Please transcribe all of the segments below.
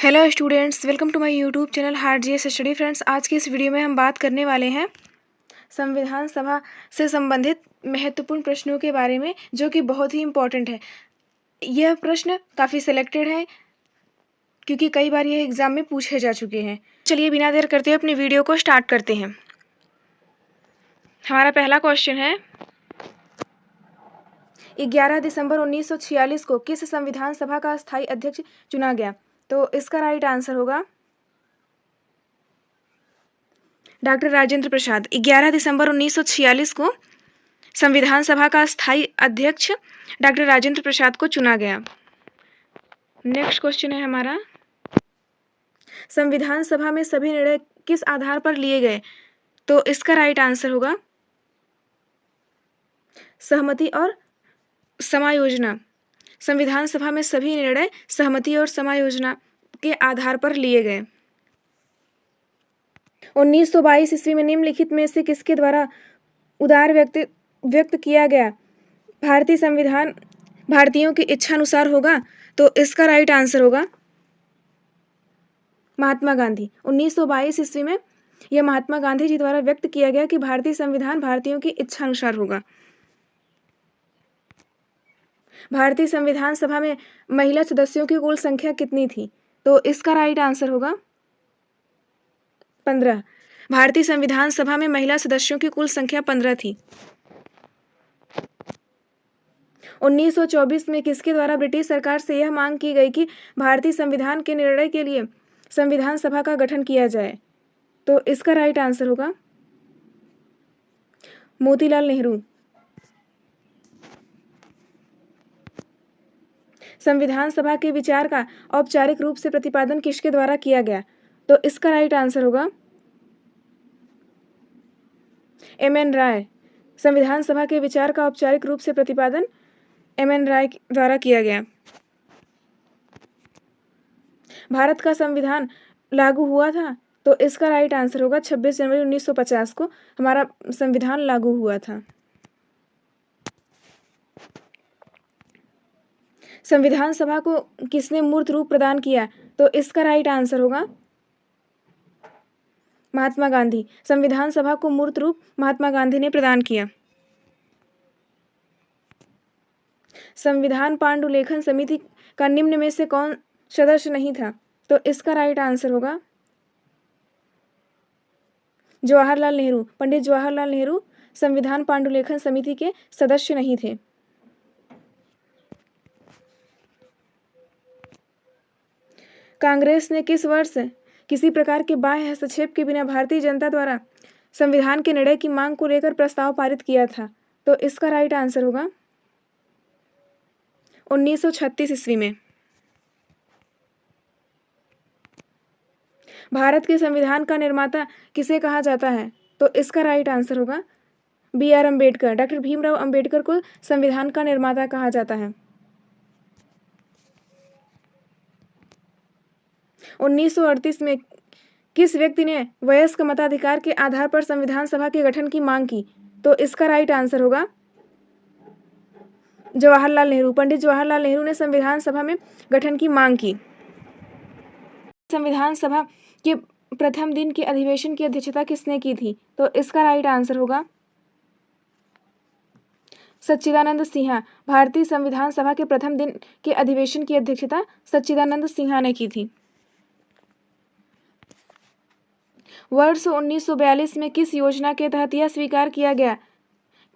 Hello students, welcome to my YouTube channel hard GS study. Friends, आज की इस video में हम बात करने वाले हैं संविधान सभा से संबंधित महत्वपूर्ण प्रश्नों के बारे में, जो कि बहुत ही इम्पोर्टेंट है। यह प्रश्न काफ़ी सिलेक्टेड है क्योंकि कई बार यह एग्जाम में पूछे जा चुके हैं। चलिए बिना देर करते हुए अपनी वीडियो को स्टार्ट करते हैं। हमारा पहला क्वेश्चन है, 11 दिसंबर 1946 को किस संविधान सभा का स्थायी अध्यक्ष चुना गया? तो इसका राइट आंसर होगा डॉक्टर राजेंद्र प्रसाद। 11 दिसंबर 1946 को संविधान सभा का स्थायी अध्यक्ष डॉक्टर राजेंद्र प्रसाद को चुना गया। नेक्स्ट क्वेश्चन है हमारा, संविधान सभा में सभी निर्णय किस आधार पर लिए गए? तो इसका राइट आंसर होगा सहमति और समायोजना। संविधान सभा में सभी निर्णय सहमति और समायोजना के आधार पर लिए गए। 1922 ईस्वी में निम्नलिखित में से किसके द्वारा उदार व्यक्त किया गया भारतीय संविधान भारतीयों की इच्छा अनुसार होगा? तो इसका राइट आंसर होगा महात्मा गांधी। 1922 ईस्वी में यह महात्मा गांधी जी द्वारा व्यक्त किया गया कि भारतीय संविधान भारतीयों की इच्छा अनुसार होगा। भारतीय संविधान सभा में महिला सदस्यों की कुल संख्या कितनी थी? तो इसका राइट आंसर होगा 15। भारतीय संविधान सभा में महिला सदस्यों की कुल संख्या 15 थी। 1924 में किसके द्वारा ब्रिटिश सरकार से यह मांग की गई कि भारतीय संविधान के निर्णय के लिए संविधान सभा का गठन किया जाए? तो इसका राइट आंसर होगा मोतीलाल नेहरू। संविधान सभा के विचार का औपचारिक रूप से प्रतिपादन किसके द्वारा किया गया? तो इसका राइट आंसर होगा एम.एन. राय। संविधान सभा के विचार का औपचारिक रूप से प्रतिपादन एम.एन. राय द्वारा किया गया। भारत का संविधान लागू हुआ था? तो इसका राइट आंसर होगा 26 जनवरी 1950 को हमारा संविधान लागू हुआ था। संविधान सभा को किसने मूर्त रूप प्रदान किया? तो इसका राइट आंसर होगा महात्मा गांधी। संविधान सभा को मूर्त रूप महात्मा गांधी ने प्रदान किया। संविधान पांडुलेखन समिति का निम्न में से कौन सदस्य नहीं था? तो इसका राइट आंसर होगा जवाहरलाल नेहरू। पंडित जवाहरलाल नेहरू संविधान पांडुलेखन समिति के सदस्य नहीं थे। कांग्रेस ने किस वर्ष किसी प्रकार के बाह्य हस्तक्षेप के बिना भारतीय जनता द्वारा संविधान के निर्णय की मांग को लेकर प्रस्ताव पारित किया था? तो इसका राइट आंसर होगा 1936 ईस्वी में। भारत के संविधान का निर्माता किसे कहा जाता है? तो इसका राइट आंसर होगा बी.आर. अम्बेडकर। डॉक्टर भीमराव अम्बेडकर को संविधान का निर्माता कहा जाता है। 1938 में किस व्यक्ति ने वयस्क मताधिकार के आधार पर संविधान सभा के गठन की मांग की? तो इसका राइट आंसर होगा जवाहरलाल नेहरू। पंडित जवाहरलाल नेहरू ने संविधान सभा में गठन की मांग की। संविधान सभा के प्रथम दिन के अधिवेशन की अध्यक्षता किसने की थी? तो इसका राइट आंसर होगा सच्चिदानंद सिन्हा। भारतीय संविधान सभा के प्रथम दिन के अधिवेशन की अध्यक्षता सच्चिदानंद सिन्हा ने की थी। वर्ष 1942 में किस योजना के तहत यह स्वीकार किया गया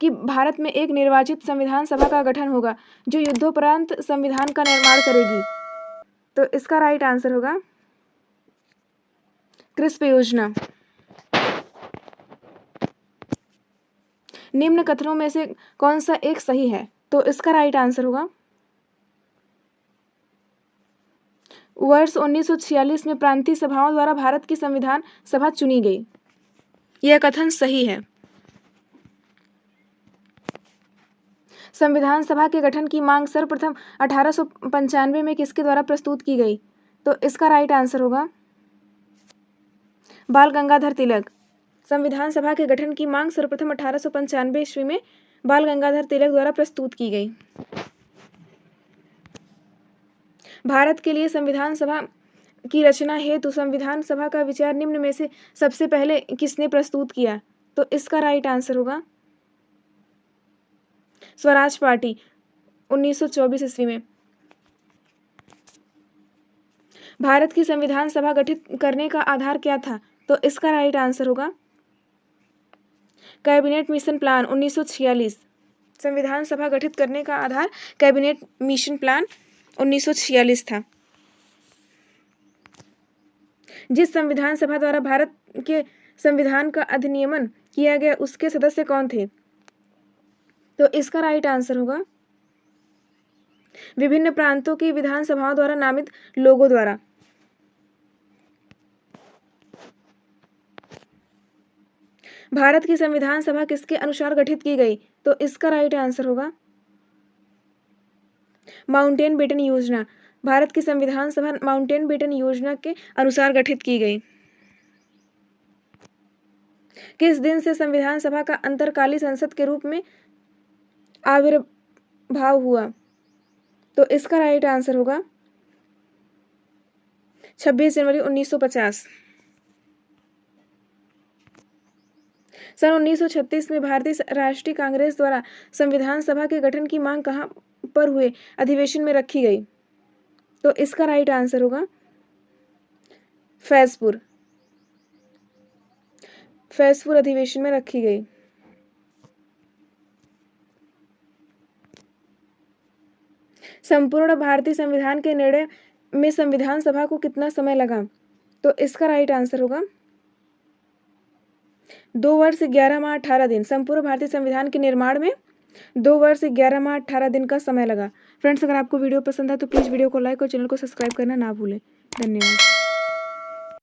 कि भारत में एक निर्वाचित संविधान सभा का गठन होगा जो युद्धोपरांत संविधान का निर्माण करेगी? तो इसका राइट आंसर होगा क्रिस्प योजना। निम्न कथनों में से कौन सा एक सही है? तो इसका राइट आंसर होगा वर्ष 1946 में प्रांतीय सभाओं द्वारा भारत की संविधान सभा चुनी गई। यह कथन सही है। संविधान सभा के गठन की मांग सर्वप्रथम 1895 में किसके द्वारा प्रस्तुत की गई? तो इसका राइट आंसर होगा बाल गंगाधर तिलक। संविधान सभा के गठन की मांग सर्वप्रथम 1895 ईस्वी में बाल गंगाधर तिलक द्वारा प्रस्तुत की गई। भारत के लिए संविधान सभा की रचना हेतु संविधान सभा का विचार निम्न में से सबसे पहले किसने प्रस्तुत किया? तो इसका राइट आंसर होगा स्वराज पार्टी 1924 ईस्वी में। भारत की संविधान सभा गठित करने का आधार क्या था? तो इसका राइट आंसर होगा कैबिनेट मिशन प्लान 1946। संविधान सभा गठित करने का आधार कैबिनेट मिशन प्लान 1946 था। जिस संविधान सभा द्वारा भारत के संविधान का अधिनियमन किया गया उसके सदस्य कौन थे? तो इसका राइट आंसर होगा विभिन्न प्रांतों की विधानसभाओं द्वारा नामित लोगों द्वारा। भारत की संविधान सभा किसके अनुसार गठित की गई? तो इसका राइट आंसर होगा माउंटेनबेटन योजना। भारत की संविधान सभा माउंटेनबेटन योजना के अनुसार गठित की गई। किस दिन से संविधान सभा का अंतरकालीन संसद के रूप में आविर्भाव हुआ? तो इसका राइट आंसर होगा 26 जनवरी 1950। सन 1936 में भारतीय राष्ट्रीय कांग्रेस द्वारा संविधान सभा के गठन की मांग कहाँ पर हुए अधिवेशन में रखी गई? तो इसका राइट आंसर होगा फैसपुर अधिवेशन में रखी गई। संपूर्ण भारतीय संविधान के निर्णय में संविधान सभा को कितना समय लगा? तो इसका राइट आंसर होगा 2 वर्ष 11 माह 18 दिन। संपूर्ण भारतीय संविधान के निर्माण में 2 वर्ष 11 माह 18 दिन का समय लगा। फ्रेंड्स, अगर आपको वीडियो पसंद है तो प्लीज़ वीडियो को लाइक और चैनल को सब्सक्राइब करना ना भूलें। धन्यवाद।